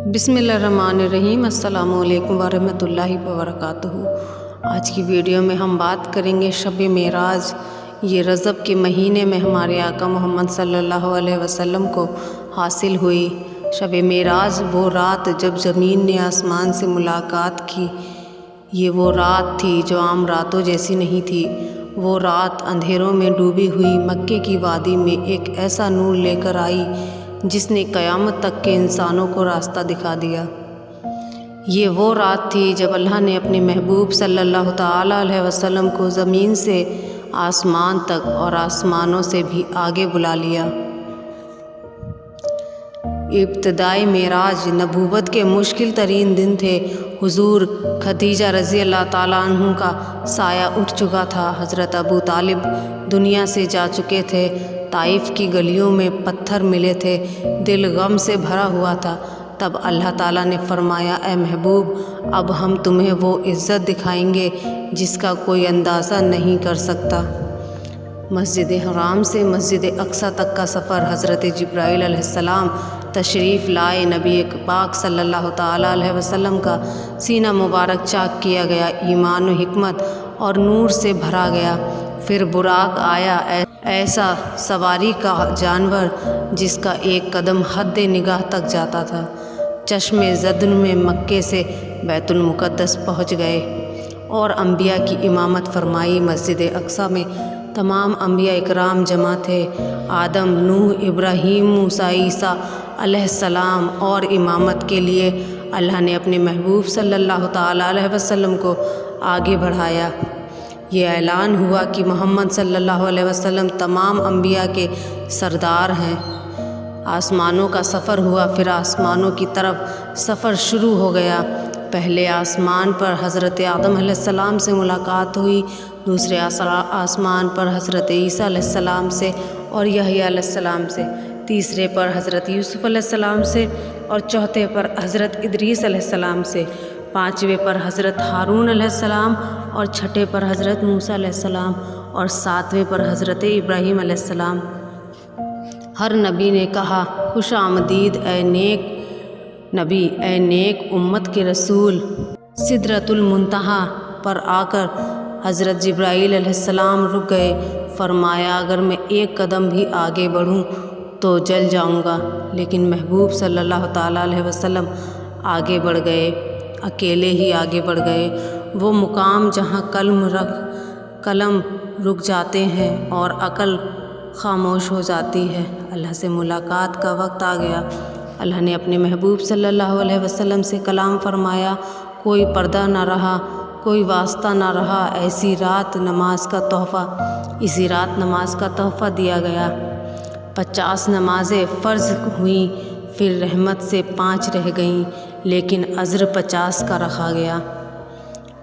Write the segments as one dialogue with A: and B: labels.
A: बिस्मिल्लाहिर्रहमानिर्रहीम। अस्सलामु अलैकुम वरहमतुल्लाहि वबरकातुहू। आज की वीडियो में हम बात करेंगे शब मेराज। ये रजब के महीने में हमारे आका मोहम्मद सल्लल्लाहु अलैहि वसल्लम को हासिल हुई। शब मेराज वो रात जब ज़मीन ने आसमान से मुलाकात की। ये वो रात थी जो आम रातों जैसी नहीं थी। वो रात अंधेरों में डूबी हुई मक्के की वादी में एक ऐसा नूर लेकर आई जिसने क़यामत तक के इंसानों को रास्ता दिखा दिया। ये वो रात थी जब अल्लाह ने अपने महबूब सल्लल्लाहु ताला अलैहि वसल्लम को ज़मीन से आसमान तक और आसमानों से भी आगे बुला लिया। इब्तिदाई मेराज नबूवत के मुश्किल तरीन दिन थे। हुजूर खदीजा रज़ी अल्लाह ताला अन्हु का साया उठ चुका था। हज़रत अबू तालिब दुनिया से जा चुके थे। ताइफ की गलियों में पत्थर मिले थे। दिल गम से भरा हुआ था। तब अल्लाह ताला ने फरमाया, ए महबूब, अब हम तुम्हें वो इज़्ज़त दिखाएंगे जिसका कोई अंदाज़ा नहीं कर सकता। मस्जिद हराम से मस्जिद अक्सा तक का सफ़र हज़रत जिब्राईल अलैहिस्सलाम तशरीफ़ लाए। नबी पाक सल्लल्लाहु ताला अलैहि वसल्लम का सीना मुबारक चाक किया गया, ईमान व हिकमत और नूर से भरा गया। फिर बुराक आया, ऐसा सवारी का जानवर जिसका एक कदम हद निगाह तक जाता था। चश्मे ज़दन में मक्के से बैतुल मुक़द्दस पहुँच गए और अम्बिया की इमामत फरमाई। मस्जिद अक्सा में तमाम अम्बिया इकराम जमा थे। आदम, नूह, इब्राहीम, मूसा, ईसा अलैहिस्सलाम और इमामत के लिए अल्लाह ने अपने महबूब सल्लल्लाहु ताला अलैहि वसल्लम को आगे बढ़ाया। ये ऐलान हुआ कि मोहम्मद सल्लल्लाहु अलैहि वसल्लम तमाम अम्बिया के सरदार हैं। आसमानों का सफ़र हुआ। फिर आसमानों की तरफ सफ़र शुरू हो गया। पहले आसमान पर हज़रत आदम अलैहिस्सलाम से मुलाकात हुई, दूसरे आसमान पर हज़रत ईसा अलैहिस्सलाम से और यहया अलैहिस्सलाम से, तीसरे पर हज़रत यूसुफ़ अलैहिस्सलाम से और चौथे पर हज़रत इदरीस अलैहिस्सलाम से, पाँचवें पर हज़रत हारून अलैहिस्सलाम और छठे पर हज़रत मूसा अलैहिस्सलाम और सातवें पर हज़रत इब्राहीम अलैहिस्सलाम। हर नबी ने कहा, खुश आमदीद ए नेक नबी, ए नेक उम्मत के रसूल। सिदरतुल मुंतहा पर आकर हज़रत जिब्राईल अलैहिस्सलाम रुक गए। फरमाया, अगर मैं एक कदम भी आगे बढ़ूं तो जल जाऊंगा। लेकिन महबूब सल्लल्लाहु ताला अलैहि वसल्लम आगे बढ़ गए, अकेले ही आगे बढ़ गए। वो मुकाम जहाँ कलम रुक जाते हैं और अकल खामोश हो जाती है। अल्लाह से मुलाकात का वक्त आ गया। अल्लाह ने अपने महबूब सल्लल्लाहु अलैहि वसल्लम से कलाम फरमाया। कोई पर्दा ना रहा, कोई वास्ता ना रहा। ऐसी रात नमाज का तोहफ़ा, इसी रात नमाज का तोहफ़ा दिया गया। 50 नमाज़ें फ़र्ज़ हुई, फिर रहमत से 5 रह गईं, लेकिन अज़्र 50 का रखा गया।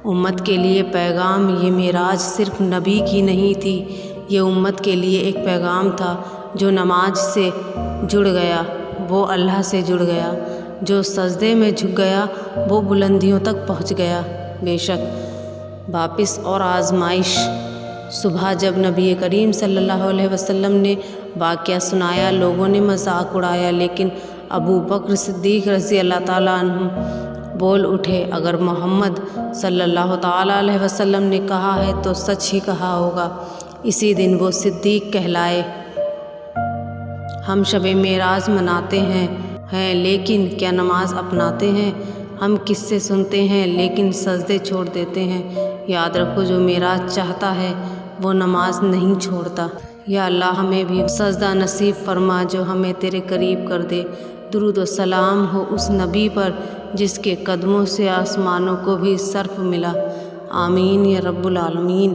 A: उम्मत के लिए पैगाम। ये मेराज सिर्फ़ नबी की नहीं थी, ये उम्मत के लिए एक पैगाम था। जो नमाज से जुड़ गया वो अल्लाह से जुड़ गया। जो सजदे में झुक गया वो बुलंदियों तक पहुँच गया। बेशक वापिस और आजमाइश। सुबह जब नबी करीम सल्लल्लाहु अलैहि वसल्लम ने वाक़या सुनाया, लोगों ने मजाक उड़ाया, लेकिन अबू बकर सिद्दीक़ रज़ी अल्लाह ताला अन्हु बोल उठे, अगर मोहम्मद सल्लल्लाहु ताला अलैहि वसल्लम ने कहा है तो सच ही कहा होगा। इसी दिन वो सिद्दीक़ कहलाए। हम शब मेराज मनाते हैं लेकिन क्या नमाज अपनाते हैं? हम किस्से सुनते हैं लेकिन सजदे छोड़ देते हैं। याद रखो, जो मेराज चाहता है वो नमाज नहीं छोड़ता। या अल्लाह हमें भी सजदा नसीब फरमा जो हमें तेरे करीब कर दे। दुरूद व सलाम हो उस नबी पर जिसके कदमों से आसमानों को भी सर्फ मिला। आमीन या रब्बुल आलमीन।